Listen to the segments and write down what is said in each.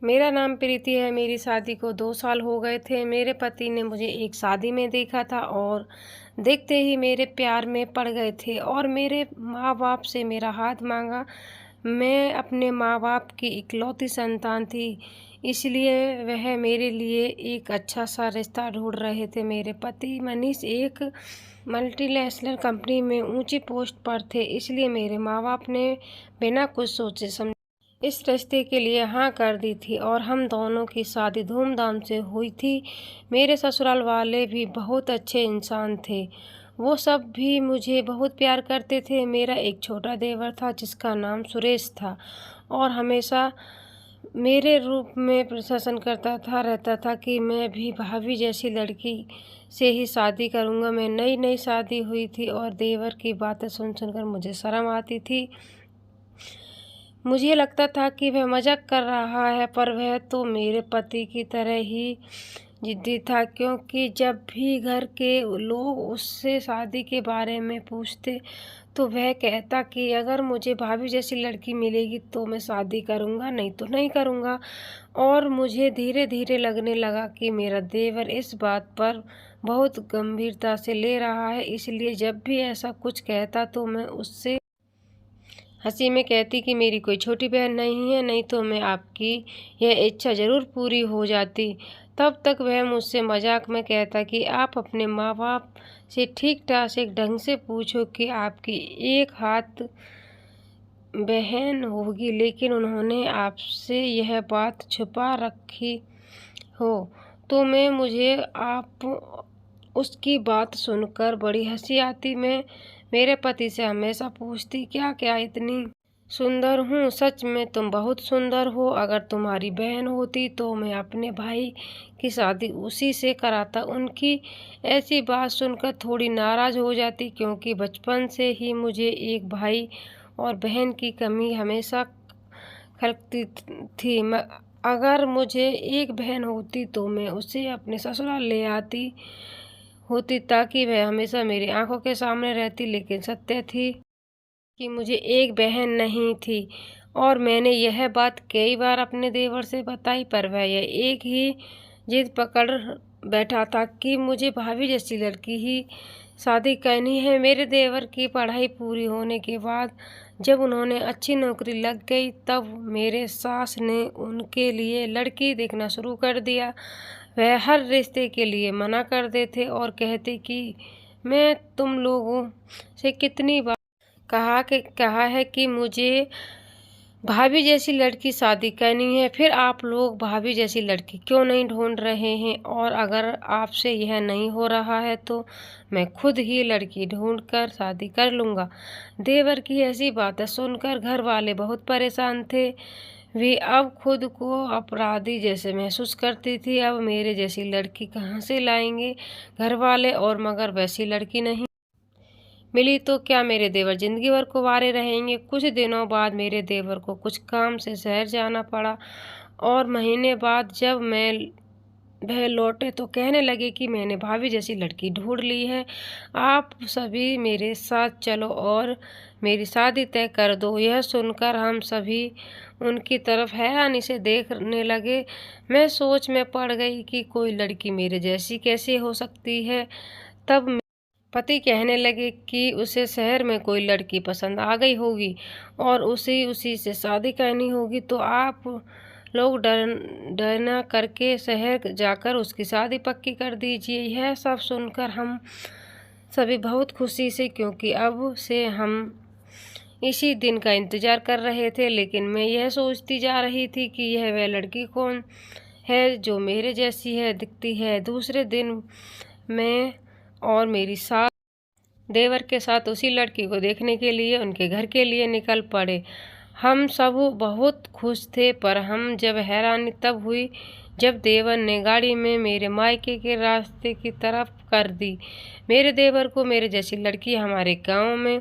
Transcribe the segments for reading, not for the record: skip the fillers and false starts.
मेरा नाम प्रीति है। मेरी शादी को 2 साल हो गए थे। मेरे पति ने मुझे एक शादी में देखा था और देखते ही मेरे प्यार में पड़ गए थे और मेरे माँ-बाप से मेरा हाथ माँगा। मैं अपने माँ-बाप की इकलौती संतान थी, इसलिए वह मेरे लिए एक अच्छा-सा रिश्ता ढूँढ रहे थे। मेरे पति मनीष एक मल्टीनेशनल कंपनी में ऊँची पोस्ट पर थे, इसलिए मेरे माँ-बाप ने बिना कुछ सोचे समझे इस रिश्ते के लिए हाँ कर दी थी और हम दोनों की शादी धूमधाम से हुई थी। मेरे ससुराल वाले भी बहुत अच्छे इंसान थे। वो सब भी मुझे बहुत प्यार करते थे। मेरा एक छोटा देवर था जिसका नाम सुरेश था और हमेशा मेरे रूप में प्रशंसा करता रहता था कि मैं भी भाभी जैसी लड़की से ही शादी करूँगा। मैं नई शादी हुई थी और देवर की बातें सुनकर मुझे शर्म आती थी। मुझे लगता था कि वह मजाक कर रहा है, पर वह तो मेरे पति की तरह ही जिद्दी था, क्योंकि जब भी घर के लोग उससे शादी के बारे में पूछते तो वह कहता कि अगर मुझे भाभी जैसी लड़की मिलेगी तो मैं शादी करूँगा, नहीं तो नहीं करूँगा। और मुझे धीरे-धीरे लगने लगा कि मेरा देवर इस बात पर बहुत गंभीरता से ले रहा है, इसलिए जब भी ऐसा कुछ कहता तो मैं उससे हंसी में कहती कि मेरी कोई छोटी बहन नहीं है, नहीं तो मैं आपकी यह इच्छा ज़रूर पूरी हो जाती। तब तक वह मुझसे मजाक में कहता कि आप अपने माँ-बाप से ठीक-ठाक से ढंग से पूछो कि आपकी एक हाथ बहन होगी, लेकिन उन्होंने आपसे यह बात छुपा रखी हो। तो मुझे आप उसकी बात सुनकर बड़ी हंसी आती। मैं मेरे पति से हमेशा पूछती, क्या इतनी सुंदर हूँ? सच में तुम बहुत सुंदर हो। अगर तुम्हारी बहन होती तो मैं अपने भाई की शादी उसी से कराता। उनकी ऐसी बात सुनकर थोड़ी नाराज़ हो जाती, क्योंकि बचपन से ही मुझे एक भाई और बहन की कमी हमेशा खलती थी। अगर मुझे एक बहन होती तो मैं उसे अपने ससुराल ले आती होती, ताकि वह हमेशा मेरी आंखों के सामने रहती। लेकिन सत्य थी कि मुझे एक बहन नहीं थी और मैंने यह बात कई बार अपने देवर से बताई, पर वह एक ही जिद पकड़ बैठा था कि मुझे भाभी जैसी लड़की ही शादी करनी है। मेरे देवर की पढ़ाई पूरी होने के बाद जब उन्होंने अच्छी नौकरी लग गई, तब मेरे सास ने उनके लिए लड़की देखना शुरू कर दिया। वह हर रिश्ते के लिए मना कर देते और कहते कि मैं तुम लोगों से कितनी बार कहा है कि मुझे भाभी जैसी लड़की शादी करनी है, फिर आप लोग भाभी जैसी लड़की क्यों नहीं ढूंढ रहे हैं? और अगर आपसे यह नहीं हो रहा है तो मैं खुद ही लड़की ढूंढकर शादी कर लूँगा। देवर की ऐसी बातें सुनकर घर वाले बहुत परेशान थे। वे अब खुद को अपराधी जैसे महसूस करती थी। अब मेरे जैसी लड़की कहाँ से लाएंगे घर वाले, और मगर वैसी लड़की नहीं मिली तो क्या मेरे देवर जिंदगी भर कुंवारे रहेंगे? कुछ दिनों बाद मेरे देवर को कुछ काम से शहर जाना पड़ा और महीने बाद जब वह लौटे तो कहने लगे कि मैंने भाभी जैसी लड़की ढूंढ ली है, आप सभी मेरे साथ चलो और मेरी शादी तय कर दो। यह सुनकर हम सभी उनकी तरफ हैरानी से देखने लगे। मैं सोच में पड़ गई कि कोई लड़की मेरे जैसी कैसे हो सकती है। तब पति कहने लगे कि उसे शहर में कोई लड़की पसंद आ गई होगी और उसी से शादी करनी होगी, तो आप लोग डर न करके शहर जाकर उसकी शादी पक्की कर दीजिए। यह सब सुनकर हम सभी बहुत खुशी से, क्योंकि अब से हम इसी दिन का इंतजार कर रहे थे। लेकिन मैं यह सोचती जा रही थी कि यह वह लड़की कौन है जो मेरे जैसी है दिखती है। दूसरे दिन मैं और मेरी सास देवर के साथ उसी लड़की को देखने के लिए उनके घर के लिए निकल पड़े। हम सब बहुत खुश थे, पर हम जब हैरानी तब हुई जब देवर ने गाड़ी में मेरे मायके के रास्ते की तरफ कर दी। मेरे देवर को मेरे जैसी लड़की हमारे गांव में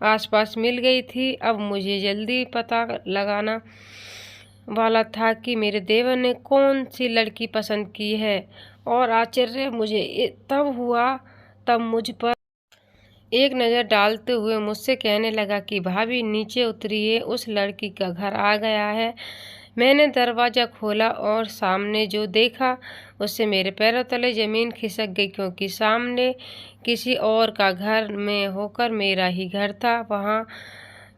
आसपास मिल गई थी। अब मुझे जल्दी पता लगाना वाला था कि मेरे देवर ने कौन सी लड़की पसंद की है, और आश्चर्य मुझे तब हुआ तब मुझ पर एक नज़र डालते हुए मुझसे कहने लगा कि भाभी नीचे उतरिए, उस लड़की का घर आ गया है। मैंने दरवाज़ा खोला और सामने जो देखा उससे मेरे पैरों तले ज़मीन खिसक गई, क्योंकि सामने किसी और का घर में होकर मेरा ही घर था। वहाँ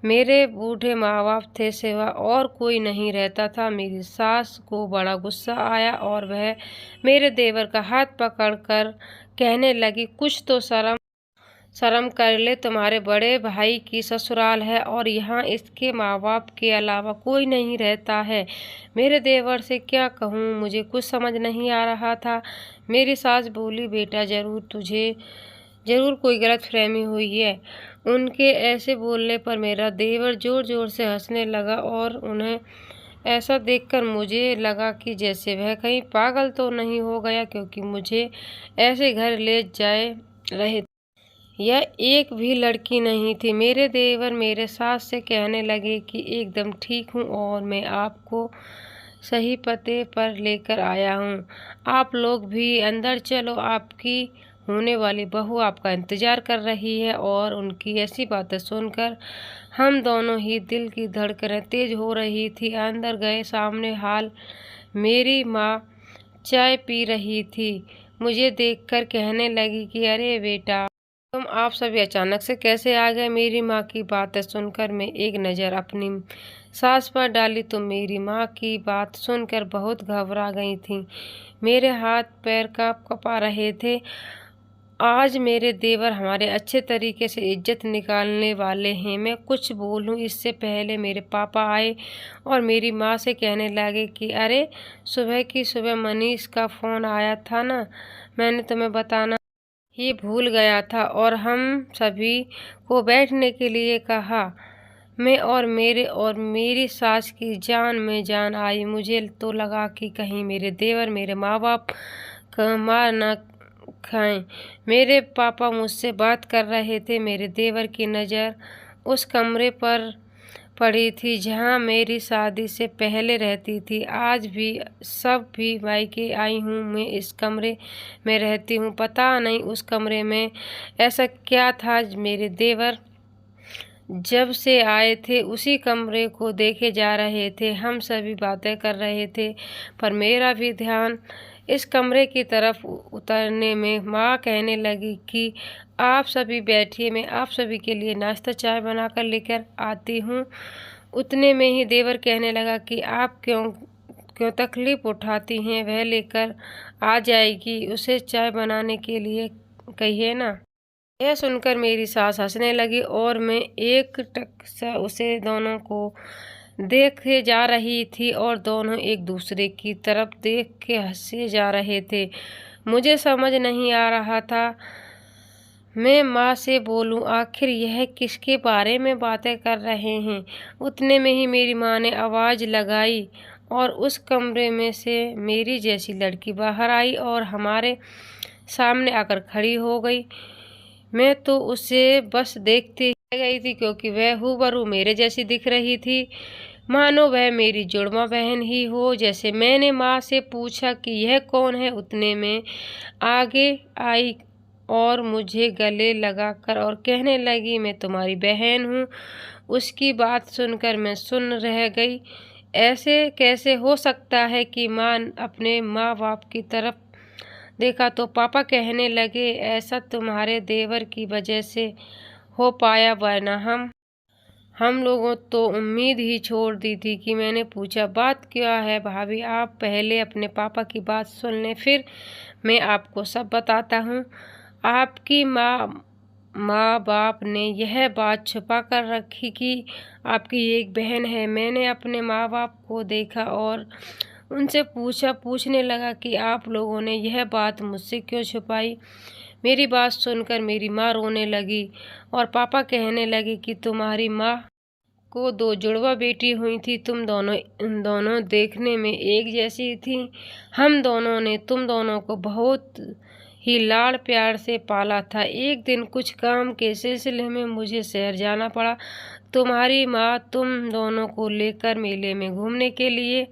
मेरे बूढ़े माँ बाप थे, सिवा और कोई नहीं रहता था। मेरी सास को बड़ा गुस्सा आया और वह मेरे देवर का हाथ पकड़कर कहने लगी, कुछ तो शर्म कर ले, तुम्हारे बड़े भाई की ससुराल है और यहाँ इसके माँ बाप के अलावा कोई नहीं रहता है। मेरे देवर से क्या कहूँ, मुझे कुछ समझ नहीं आ रहा था। मेरी सास बोली, बेटा जरूर कोई गलतफहमी हुई है। उनके ऐसे बोलने पर मेरा देवर जोर जोर से हंसने लगा और उन्हें ऐसा देखकर मुझे लगा कि जैसे वह कहीं पागल तो नहीं हो गया, क्योंकि मुझे ऐसे घर ले जाए रहे। यह एक भी लड़की नहीं थी। मेरे देवर मेरे सास से कहने लगे कि एकदम ठीक हूँ और मैं आपको सही पते पर लेकर आया हूँ। आप लोग भी अंदर चलो, आपकी होने वाली बहू आपका इंतजार कर रही है। और उनकी ऐसी बातें सुनकर हम दोनों ही दिल की धड़कनें तेज हो रही थी। अंदर गए, सामने हाल मेरी माँ चाय पी रही थी। मुझे देखकर कहने लगी कि अरे बेटा, तुम आप सभी अचानक से कैसे आ गए। मेरी माँ की बातें सुनकर मैं एक नज़र अपनी सास पर डाली तो मेरी माँ की बात सुनकर बहुत घबरा गई थी। मेरे हाथ पैर कँपा रहे थे। आज मेरे देवर हमारे अच्छे तरीके से इज्जत निकालने वाले हैं। मैं कुछ बोलूं इससे पहले मेरे पापा आए और मेरी माँ से कहने लगे कि अरे, सुबह की सुबह मनीष का फ़ोन आया था ना, मैंने तुम्हें बताना ही भूल गया था और हम सभी को बैठने के लिए कहा। मैं और मेरी सास की जान में जान आई। मुझे तो लगा कि कहीं मेरे देवर मेरे माँ बाप का मार न खाएं। मेरे पापा मुझसे बात कर रहे थे। मेरे देवर की नज़र उस कमरे पर पड़ी थी जहाँ मेरी शादी से पहले रहती थी। आज भी मायके आई हूँ, मैं इस कमरे में रहती हूँ। पता नहीं उस कमरे में ऐसा क्या था। मेरे देवर जब से आए थे उसी कमरे को देखे जा रहे थे। हम सभी बातें कर रहे थे, पर मेरा भी ध्यान इस कमरे की तरफ उतरने में माँ कहने लगी कि आप सभी बैठिए, मैं आप सभी के लिए नाश्ता चाय बनाकर लेकर आती हूँ। उतने में ही देवर कहने लगा कि आप क्यों तकलीफ उठाती हैं, वह लेकर आ जाएगी, उसे चाय बनाने के लिए कहिए ना। यह सुनकर मेरी सास हंसने लगी और मैं एकटक उसे दोनों को देखे जा रही थी और दोनों एक दूसरे की तरफ देख के हंसे जा रहे थे। मुझे समझ नहीं आ रहा था मैं माँ से बोलूं, आखिर यह किसके बारे में बातें कर रहे हैं। उतने में ही मेरी माँ ने आवाज़ लगाई और उस कमरे में से मेरी जैसी लड़की बाहर आई और हमारे सामने आकर खड़ी हो गई। मैं तो उसे बस देखते रह गई थी, क्योंकि वह हूबहू मेरे जैसी दिख रही थी, मानो वह मेरी जुड़वा बहन ही हो। जैसे मैंने माँ से पूछा कि यह कौन है, उतने में आगे आई और मुझे गले लगाकर और कहने लगी, मैं तुम्हारी बहन हूँ। उसकी बात सुनकर मैं सुन्न रह गई। ऐसे कैसे हो सकता है कि माँ अपने माँ बाप की तरफ देखा तो पापा कहने लगे, ऐसा तुम्हारे देवर की वजह से हो पाया, वरना हम लोगों तो उम्मीद ही छोड़ दी थी। कि मैंने पूछा, बात क्या है भाभी, आप पहले अपने पापा की बात सुन लें, फिर मैं आपको सब बताता हूँ। आपकी माँ बाप ने यह बात छुपा कर रखी कि आपकी एक बहन है। मैंने अपने माँ बाप को देखा और उनसे पूछने लगा कि आप लोगों ने यह बात मुझसे क्यों छुपाई। मेरी बात सुनकर मेरी माँ रोने लगी और पापा कहने लगे कि तुम्हारी माँ को 2 जुड़वा बेटी हुई थी, तुम दोनों देखने में एक जैसी थी। हम दोनों ने तुम दोनों को बहुत ही लाड़ प्यार से पाला था। एक दिन कुछ काम के सिलसिले में मुझे शहर जाना पड़ा। तुम्हारी माँ तुम दोनों को लेकर मेले में घूमने के लिए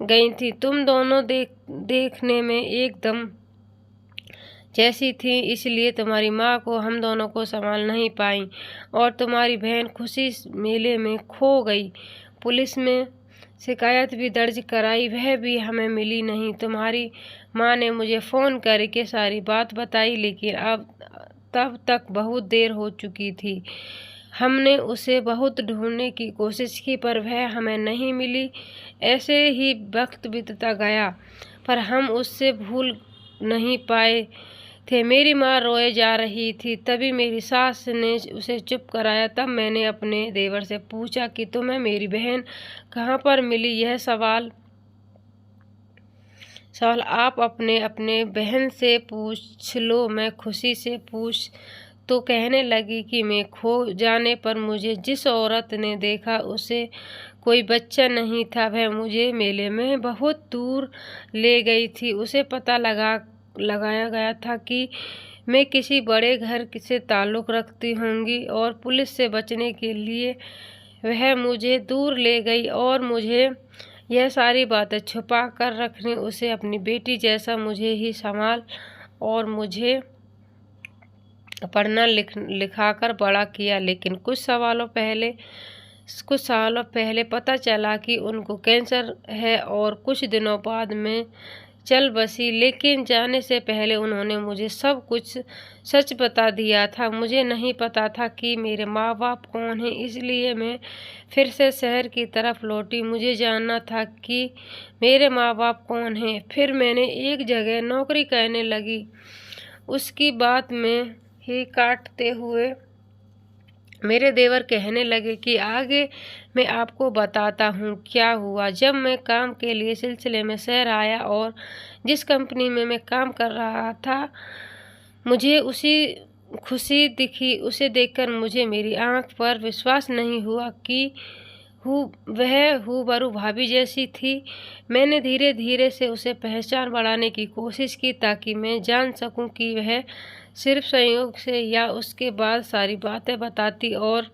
गई थी। तुम दोनों देखने में एकदम जैसी थी, इसलिए तुम्हारी माँ को हम दोनों को संभाल नहीं पाई और तुम्हारी बहन खुशी मेले में खो गई। पुलिस में शिकायत भी दर्ज कराई, वह भी हमें मिली नहीं। तुम्हारी माँ ने मुझे फ़ोन करके सारी बात बताई, लेकिन अब तब तक बहुत देर हो चुकी थी। हमने उसे बहुत ढूंढने की कोशिश की, पर वह हमें नहीं मिली। ऐसे ही वक्त बीतता गया, पर हम उससे भूल नहीं पाए थे। मेरी माँ रोए जा रही थी, तभी मेरी सास ने उसे चुप कराया। तब मैंने अपने देवर से पूछा कि तुम्हें मेरी बहन कहाँ पर मिली। यह सवाल आप अपने बहन से पूछ लो। मैं खुशी से पूछ तो कहने लगी कि मैं खो जाने पर मुझे जिस औरत ने देखा उसे कोई बच्चा नहीं था। वह मुझे मेले में बहुत दूर ले गई थी। उसे पता लगाया गया था कि मैं किसी बड़े घर से ताल्लुक़ रखती होंगी, और पुलिस से बचने के लिए वह मुझे दूर ले गई और मुझे यह सारी बातें छुपा कर रखने उसे अपनी बेटी जैसा मुझे ही संभाल और मुझे पढ़ना लिखाकर बड़ा किया। लेकिन कुछ सालों पहले पता चला कि उनको कैंसर है, और कुछ दिनों बाद में चल बसी। लेकिन जाने से पहले उन्होंने मुझे सब कुछ सच बता दिया था। मुझे नहीं पता था कि मेरे माँ बाप कौन हैं, इसलिए मैं फिर से शहर की तरफ लौटी। मुझे जानना था कि मेरे माँ बाप कौन हैं। फिर मैंने एक जगह नौकरी करने लगी। उसकी बात में ही काटते हुए मेरे देवर कहने लगे कि आगे मैं आपको बताता हूँ क्या हुआ। जब मैं काम के लिए सिलसिले में शहर आया और जिस कंपनी में मैं काम कर रहा था, मुझे उसी खुशी दिखी। उसे देखकर मुझे मेरी आंख पर विश्वास नहीं हुआ कि वह हूबहू भाभी जैसी थी। मैंने धीरे धीरे से उसे पहचान बढ़ाने की कोशिश की, ताकि मैं जान सकूं कि वह सिर्फ संयोग से या उसके बाद सारी बातें बताती। और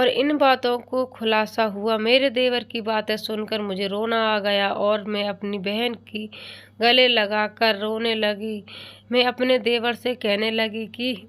इन बातों को खुलासा हुआ। मेरे देवर की बातें सुनकर मुझे रोना आ गया और मैं अपनी बहन की गले लगाकर रोने लगी। मैं अपने देवर से कहने लगी कि